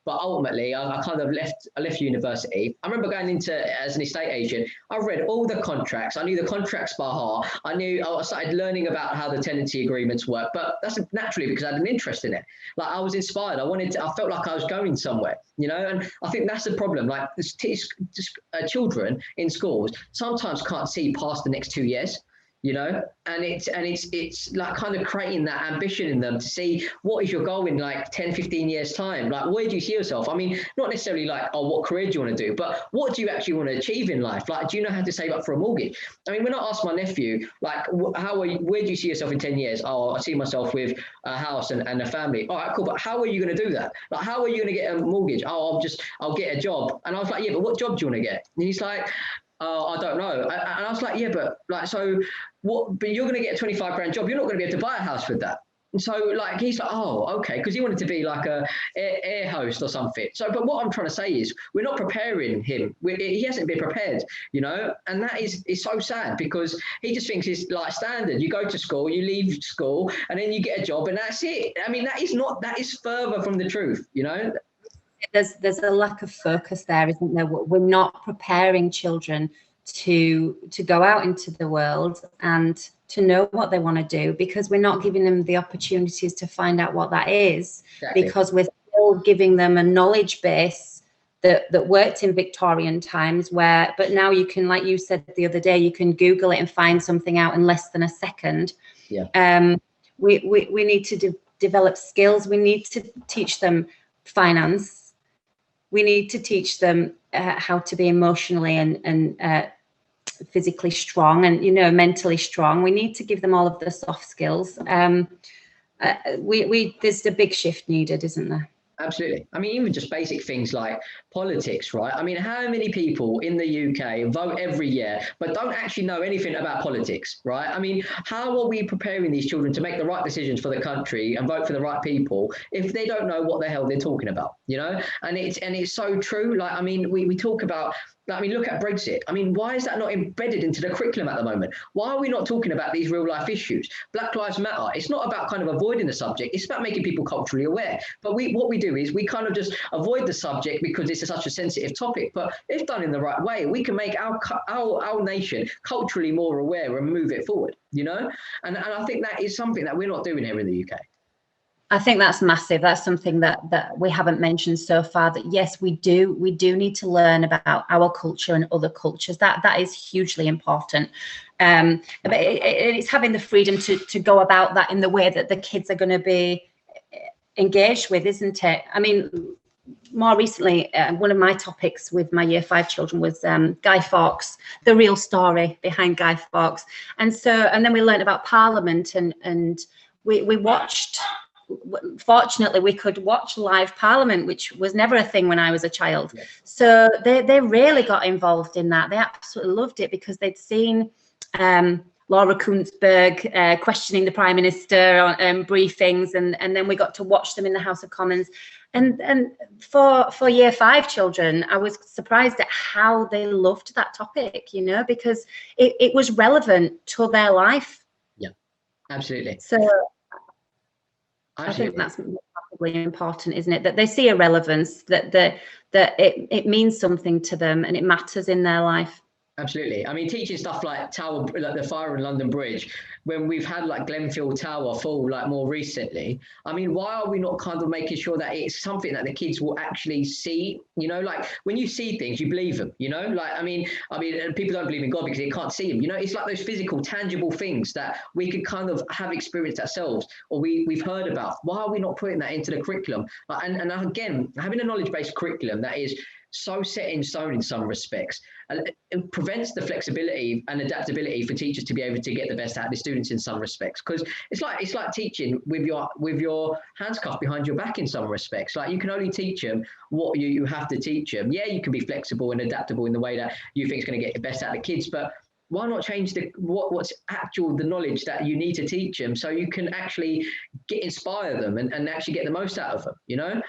But ultimately, I kind of left university. I remember going into as an estate agent. I read all the contracts. I knew the contracts by heart. I started learning about how the tenancy agreements work. But that's naturally because I had an interest in it. Like, I was inspired. I felt like I was going somewhere, you know. And I think that's the problem. Like, children in schools sometimes can't see past the next 2 years. You know, and it's like kind of creating that ambition in them to see what is your goal in like 10, 15 years time. Like, where do you see yourself? I mean, not necessarily like, oh, what career do you want to do, but what do you actually want to achieve in life? Like, do you know how to save up for a mortgage? I mean, when I asked my nephew, like, where do you see yourself in 10 years? Oh, I see myself with a house and a family. All right, cool. But how are you going to do that? Like, how are you going to get a mortgage? Oh, I'll get a job. And I was like, yeah, but what job do you want to get? And he's like, oh, I don't know. And I was like, yeah, but like, so what, but you're going to get a 25 grand job. You're not going to be able to buy a house with that. And so like, he's like, oh, okay. Because he wanted to be like a air host or something. So, but what I'm trying to say is we're not preparing him. He hasn't been prepared, you know, and that is so sad because he just thinks it's like standard. You go to school, you leave school, and then you get a job and that's it. I mean, that is further from the truth, you know. There's a lack of focus there, isn't there? We're not preparing children to go out into the world and to know what they want to do, because we're not giving them the opportunities to find out what that is. Exactly. Because we're still giving them a knowledge base that worked in Victorian times, but now you can, like you said the other day, you can Google it and find something out in less than a second. Yeah. We need to develop skills. We need to teach them finance. We need to teach them how to be emotionally and physically strong and, you know, mentally strong. We need to give them all of the soft skills. There's a big shift needed, isn't there? Absolutely. I mean, even just basic things like politics, right? I mean, how many people in the UK vote every year, but don't actually know anything about politics, right? I mean, how are we preparing these children to make the right decisions for the country and vote for the right people if they don't know what the hell they're talking about, you know? And it's so true. Like, I mean, we talk about, I mean, look at Brexit. I mean, why is that not embedded into the curriculum at the moment? Why are we not talking about these real life issues? Black Lives Matter. It's not about kind of avoiding the subject. It's about making people culturally aware. But what we do is we kind of just avoid the subject because it's such a sensitive topic. But if done in the right way, we can make our nation culturally more aware and move it forward, you know? And I think that is something that we're not doing here in the UK. I think that's massive. That's something that we haven't mentioned so far, that yes, we do need to learn about our culture and other cultures. That is hugely important. But it's having the freedom to go about that in the way that the kids are going to be engaged with, isn't it? I mean, more recently, one of my topics with my Year 5 children was Guy Fawkes, the real story behind Guy Fawkes. And then we learned about Parliament and we watched. Fortunately, we could watch live Parliament, which was never a thing when I was a child. Yeah. So they really got involved in that. They absolutely loved it because they'd seen Laura Kunzberg questioning the Prime Minister on briefings, and then we got to watch them in the House of Commons. And for Year 5 children, I was surprised at how they loved that topic, you know, because it was relevant to their life. Yeah, absolutely. So I think that's probably important, isn't it? That they see a relevance, that it means something to them and it matters in their life. Absolutely. I mean, teaching stuff like the fire in London Bridge, when we've had like Glenfield Tower fall like more recently, I mean, why are we not kind of making sure that it's something that the kids will actually see? You know, like when you see things, you believe them, you know, like, I mean, people don't believe in God because they can't see him, you know, it's like those physical, tangible things that we could kind of have experienced ourselves or we've heard about. Why are we not putting that into the curriculum? And again, having a knowledge-based curriculum that is so set in stone in some respects, it prevents the flexibility and adaptability for teachers to be able to get the best out of the students in some respects, because it's like teaching with your hands cuffed behind your back in some respects. Like, you can only teach them what you have to teach them. Yeah, you can be flexible and adaptable in the way that you think is going to get the best out of the kids, but why not change what's the knowledge that you need to teach them so you can actually inspire them and actually get the most out of them, you know?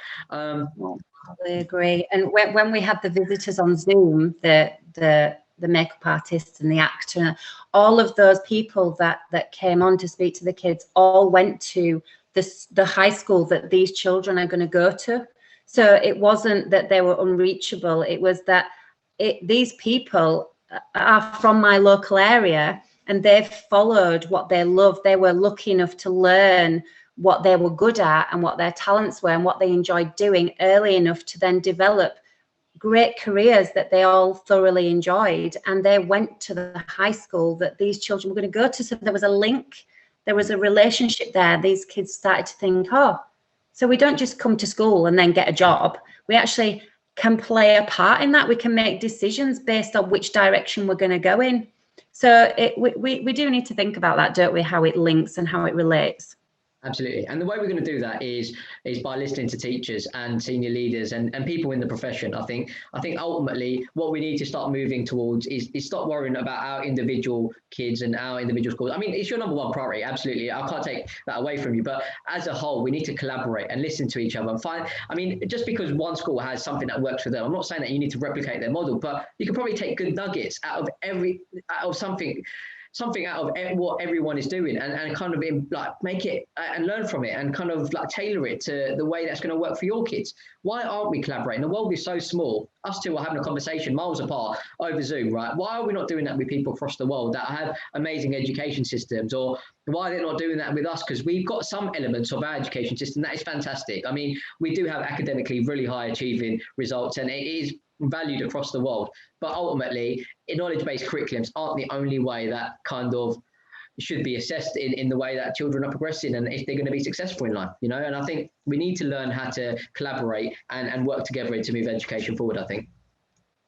I agree. And when we had the visitors on Zoom, the makeup artist and the actor, all of those people that came on to speak to the kids all went to the high school that these children are going to go to. So it wasn't that they were unreachable. It was that these people are from my local area and they've followed what they love. They were lucky enough to learn what they were good at and what their talents were and what they enjoyed doing early enough to then develop great careers that they all thoroughly enjoyed. And they went to the high school that these children were going to go to. So there was a link, there was a relationship there. These kids started to think, oh, so we don't just come to school and then get a job. We actually can play a part in that. We can make decisions based on which direction we're going to go in. So we do need to think about that, don't we? How it links and how it relates. Absolutely. And the way we're going to do that is by listening to teachers and senior leaders and people in the profession. I think ultimately what we need to start moving towards is stop worrying about our individual kids and our individual schools. I mean, it's your number one priority. Absolutely. I can't take that away from you. But as a whole, we need to collaborate and listen to each other and find, I mean, just because one school has something that works for them, I'm not saying that you need to replicate their model, but you can probably take good nuggets out of something out of what everyone is doing and kind of like make it and learn from it and kind of like tailor it to the way that's going to work for your kids. Why aren't we collaborating? The world is so small. Us two are having a conversation miles apart over Zoom, right? Why are we not doing that with people across the world that have amazing education systems? Or why are they not doing that with us? Because we've got some elements of our education system that is fantastic. I mean, we do have academically really high achieving results, and it is valued across the world. But ultimately, knowledge-based curriculums aren't the only way that kind of should be assessed in the way that children are progressing and if they're going to be successful in life, you know. And I think we need to learn how to collaborate and work together to move education forward, I think.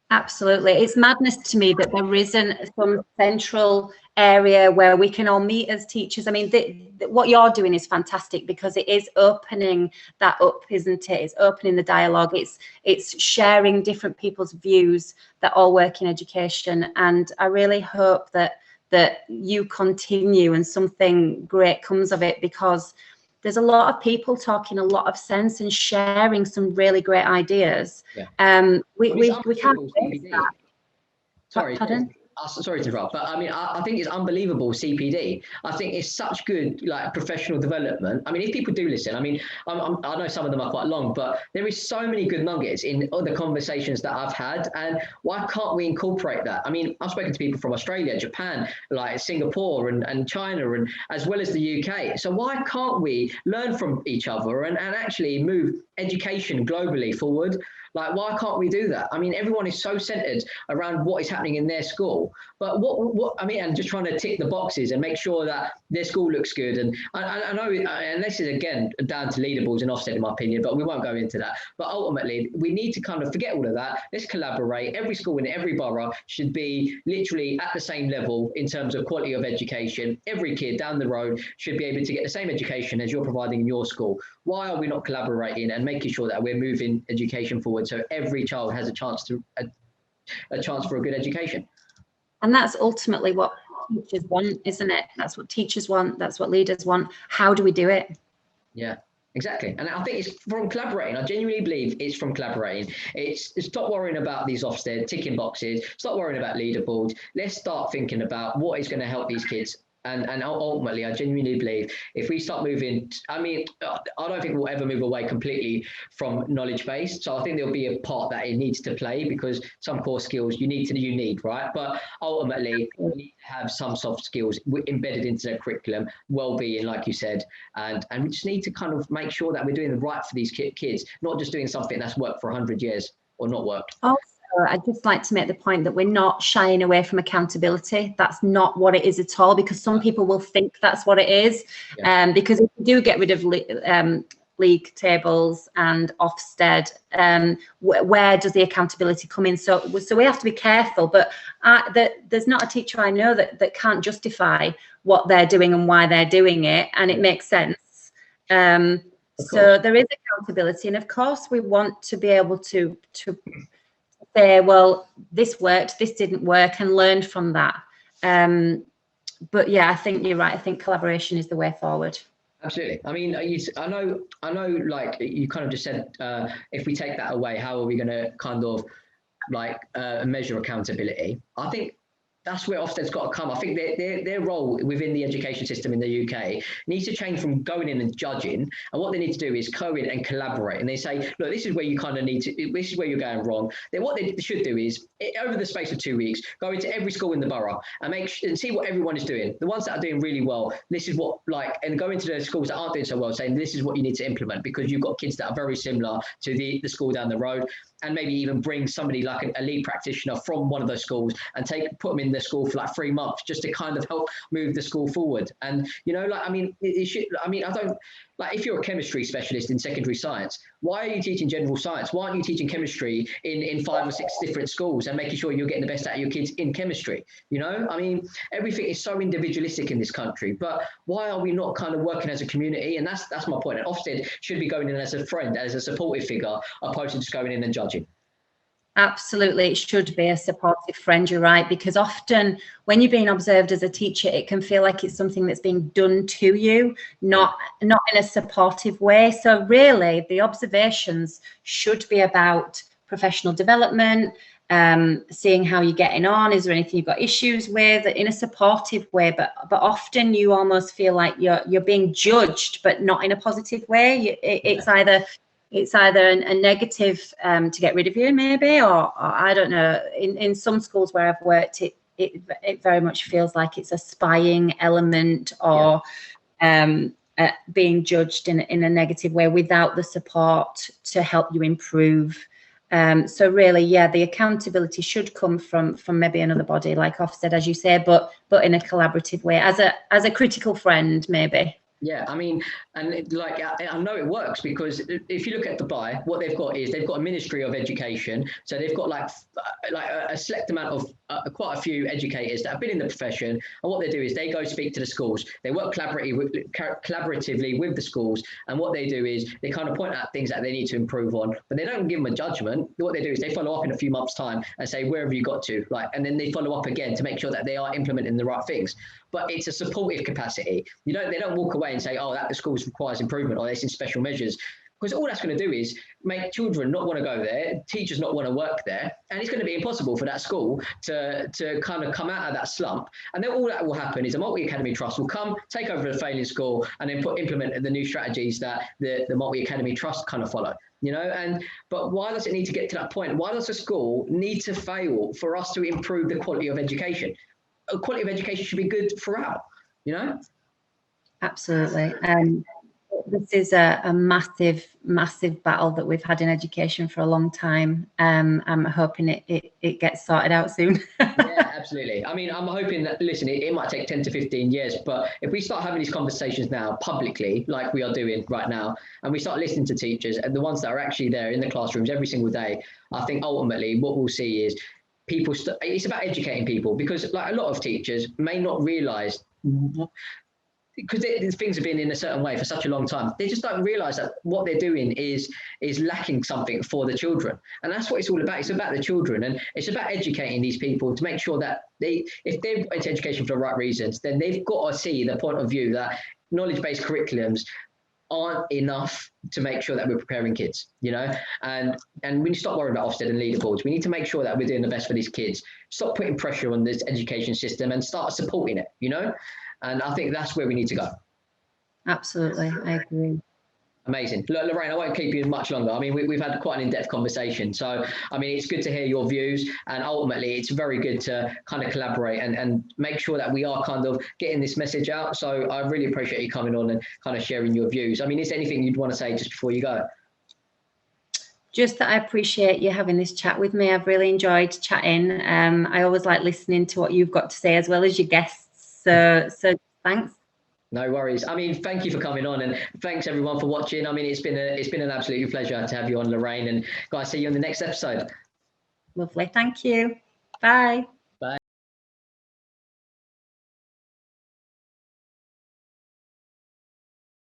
Absolutely. It's madness to me that there isn't some central area where we can all meet as teachers. I mean, what you're doing is fantastic because it is opening that up, isn't it? It's opening the dialogue. It's sharing different people's views that all work in education. And I really hope that you continue and something great comes of it, because there's a lot of people talking a lot of sense and sharing some really great ideas. Yeah. We can't face that. Sorry. Pardon? Sorry to interrupt, but I mean, I think it's unbelievable CPD. I think it's such good, like, professional development. I mean, if people do listen, I mean, I know some of them are quite long, but there is so many good nuggets in other conversations that I've had. And why can't we incorporate that? I mean, I've spoken to people from Australia, Japan, like Singapore and China, and as well as the UK. So why can't we learn from each other and actually move education globally forward? Like, why can't we do that? I mean, everyone is so centered around what is happening in their school, but what I mean, and just trying to tick the boxes and make sure that their school looks good. And I know, and this is again down to leaderboards and Ofsted in my opinion, but we won't go into that. But ultimately, we need to kind of forget all of that. Let's collaborate. Every school in every borough should be literally at the same level in terms of quality of education. Every kid down the road should be able to get the same education as you're providing in your school. Why are we not collaborating and making sure that we're moving education forward so every child has a chance for a good education? And that's ultimately what teachers want, isn't it? That's what teachers want. That's what leaders want. How do we do it? Yeah, exactly. And I think it's from collaborating. I genuinely believe it's from collaborating. It's stop worrying about these Ofsted ticking boxes. Stop worrying about leaderboards. Let's start thinking about what is going to help these kids. And ultimately, I genuinely believe if we start moving, I mean, I don't think we'll ever move away completely from knowledge-based. So I think there'll be a part that it needs to play, because some core skills you need, right? But ultimately, we need to have some soft skills embedded into the curriculum, well-being, like you said, and we just need to kind of make sure that we're doing the right for these kids, not just doing something that's worked for 100 years or not worked. I'd just like to make the point that we're not shying away from accountability. That's not what it is at all, because some people will think that's what it is. Yeah. Because if you do get rid of league tables and Ofsted, where does the accountability come in? So we have to be careful. But there's not a teacher I know that can't justify what they're doing and why they're doing it, and it makes sense. So there is accountability, and of course we want to be able to say, well, this worked, this didn't work, and learn from that. But yeah, I think you're right. I think collaboration is the way forward. Absolutely. I mean, I know, like you kind of just said, if we take that away, how are we going to kind of like measure accountability? I think that's where Ofsted's got to come. I think their role within the education system in the UK needs to change from going in and judging, and what they need to do is go in and collaborate. And they say, look, this is where you kind of need to, this is where you're going wrong. Then what they should do is, over the space of 2 weeks, go into every school in the borough and see what everyone is doing. The ones that are doing really well, this is what, like, and go into the schools that aren't doing so well, saying this is what you need to implement, because you've got kids that are very similar to the school down the road. And maybe even bring somebody like a lead practitioner from one of those schools and put them in the school for like 3 months, just to kind of help move the school forward. And, you know, like, I mean, it should, I mean, Like if you're a chemistry specialist in secondary science, why are you teaching general science? Why aren't you teaching chemistry in 5 or 6 different schools and making sure you're getting the best out of your kids in chemistry? You know, I mean, everything is so individualistic in this country, but why are we not kind of working as a community? And that's my point. And Ofsted should be going in as a friend, as a supportive figure, opposed to just going in and judging. Absolutely, it should be a supportive friend, you're right, because often when you're being observed as a teacher, it can feel like it's something that's being done to you, not in a supportive way. So really, the observations should be about professional development, seeing how you're getting on, is there anything you've got issues with, in a supportive way, but often you almost feel like you're being judged, but not in a positive way. It's either a negative to get rid of you, maybe, or I don't know. In some schools where I've worked, it very much feels like it's a spying element, or being judged in a negative way without the support to help you improve. So really, yeah, the accountability should come from maybe another body, like Ofsted, as you say, but in a collaborative way, as a critical friend, maybe. Yeah, I mean, and like I know it works, because if you look at Dubai, what they've got is they've got a Ministry of Education. So they've got like a select amount of quite a few educators that have been in the profession. And what they do is they go speak to the schools. They work collaboratively with the schools. And what they do is they kind of point out things that they need to improve on, but they don't give them a judgment. What they do is they follow up in a few months' time and say, where have you got to? And then they follow up again to make sure that they are implementing the right things. But it's a supportive capacity. They don't walk away and say, oh, that the school requires improvement, or it's in special measures, because all that's going to do is make children not want to go there, teachers not want to work there, and it's going to be impossible for that school to kind of come out of that slump. And then all that will happen is a multi-academy trust will come, take over the failing school, and then implement the new strategies that the multi-academy trust kind of follow. But why does it need to get to that point? Why does a school need to fail for us to improve the quality of education? Quality of education should be good throughout, Absolutely. This is a massive battle that we've had in education for a long time. I'm hoping it gets sorted out soon. Yeah, absolutely. I mean, I'm hoping that, listen, it might take 10 to 15 years, but if we start having these conversations now publicly, like we are doing right now, and we start listening to teachers and the ones that are actually there in the classrooms every single day, I think ultimately what we'll see is people, it's about educating people, because like a lot of teachers may not realize, because things have been in a certain way for such a long time, they just don't realize that what they're doing is lacking something for the children. And that's what it's all about. It's about the children, and it's about educating these people to make sure that if they're into education for the right reasons, then they've got to see the point of view that knowledge-based curriculums aren't enough to make sure that we're preparing kids, and we need to stop worrying about Ofsted and leaderboards. We need to make sure that we're doing the best for these kids, stop putting pressure on this education system and start supporting it, and I think that's where we need to go. Absolutely, I agree. Amazing. Look, Lorraine, I won't keep you much longer. I mean, we've had quite an in-depth conversation. So, I mean, it's good to hear your views, and ultimately it's very good to kind of collaborate and make sure that we are kind of getting this message out. So I really appreciate you coming on and kind of sharing your views. I mean, is there anything you'd want to say just before you go? Just that I appreciate you having this chat with me. I've really enjoyed chatting. I always like listening to what you've got to say, as well as your guests. So thanks. No worries. I mean, thank you for coming on, and thanks everyone for watching. I mean, it's been an absolute pleasure to have you on, Lorraine, and guys, see you on the next episode. Lovely. Thank you. Bye.